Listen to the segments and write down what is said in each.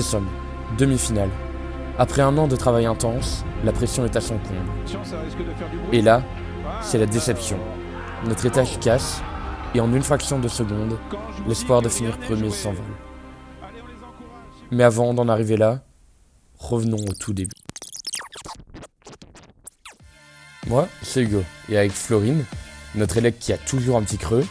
Somme, demi-finale. Après un an de travail intense, la pression est à son comble. Et là, c'est la déception. Notre étage casse, et en une fraction de seconde, l'espoir de finir premier s'envole. Mais avant d'en arriver là, revenons au tout début. Moi, c'est Hugo, et avec Florine, notre élève qui a toujours un petit creux,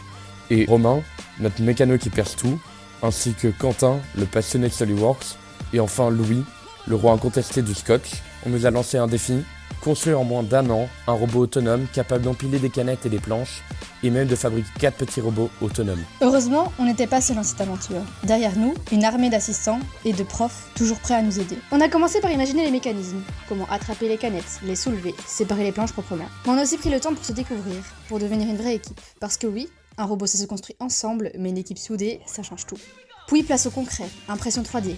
et Romain, notre mécano qui perce tout, ainsi que Quentin, le passionné de SolidWorks, et enfin Louis, le roi incontesté du scotch, on nous a lancé un défi, construire en moins d'1 an un robot autonome capable d'empiler des canettes et des planches, et même de fabriquer 4 petits robots autonomes. Heureusement, on n'était pas seul dans cette aventure. Derrière nous, une armée d'assistants et de profs toujours prêts à nous aider. On a commencé par imaginer les mécanismes, comment attraper les canettes, les soulever, séparer les planches proprement. Mais on a aussi pris le temps pour se découvrir, pour devenir une vraie équipe. Parce que oui, un robot ça se construit ensemble, mais une équipe soudée, ça change tout. Puis place au concret, impression 3D,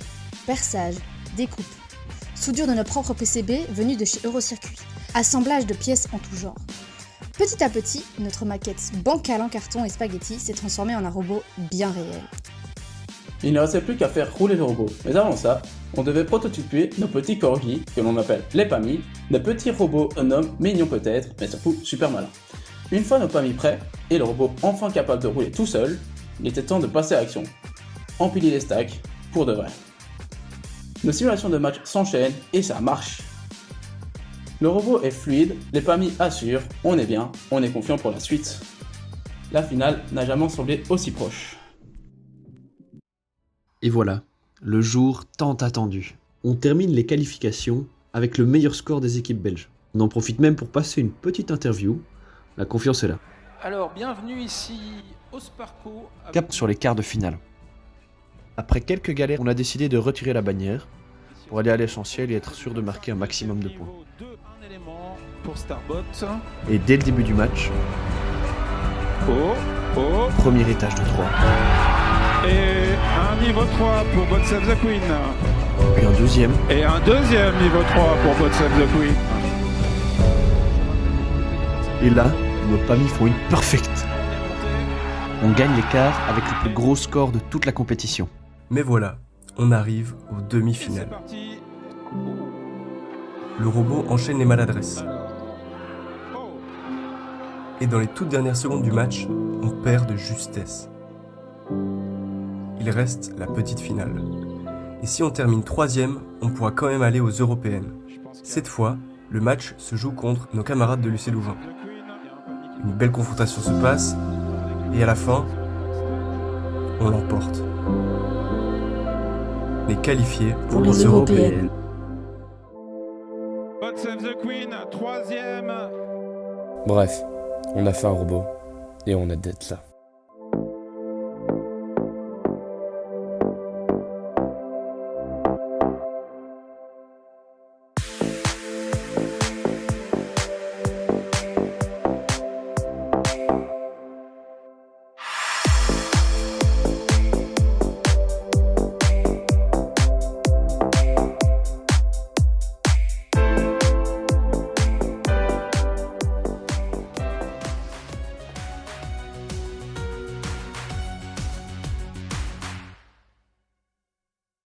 perçage, découpe, soudure de nos propres PCB venus de chez Eurocircuit, assemblage de pièces en tout genre. Petit à petit, notre maquette bancale en carton et spaghetti s'est transformée en un robot bien réel. Il ne restait plus qu'à faire rouler le robot, mais avant ça, on devait prototyper nos petits corgis, que l'on appelle les PAMI, des petits robots autonomes, mignons peut-être, mais surtout super malins. Une fois nos PAMI prêts, et le robot enfin capable de rouler tout seul, il était temps de passer à l'action. Empiler les stacks, pour de vrai. Nos simulations de match s'enchaînent, et ça marche. Le robot est fluide, les PAMI assurent, on est bien, on est confiant pour la suite. La finale n'a jamais semblé aussi proche. Et voilà, le jour tant attendu. On termine les qualifications avec le meilleur score des équipes belges. On en profite même pour passer une petite interview. La confiance est là. Alors, bienvenue ici au Sparco. Cap sur les quarts de finale. Après quelques galères, on a décidé de retirer la bannière pour aller à l'essentiel et être sûr de marquer un maximum de points. Un élément pour Starbot. Et dès le début du match, premier étage de 3. Et un niveau 3 pour Bot Save the Queen. Puis un deuxième. Et un deuxième niveau 3 pour Bot Save the Queen. Et là, nos PAMI font une perfect. On gagne l'écart avec le plus gros score de toute la compétition. Mais voilà, on arrive aux demi-finales. Le robot enchaîne les maladresses. Et dans les toutes dernières secondes du match, on perd de justesse. Il reste la petite finale. Et si on termine 3e, on pourra quand même aller aux européennes. Cette fois, le match se joue contre nos camarades de l'UC Louvain. Une belle confrontation se passe, et à la fin, on l'emporte. On est qualifié Pour les européennes. Bot Save the Queen, 3e. Bref, on a fait un robot, et on a d'être là.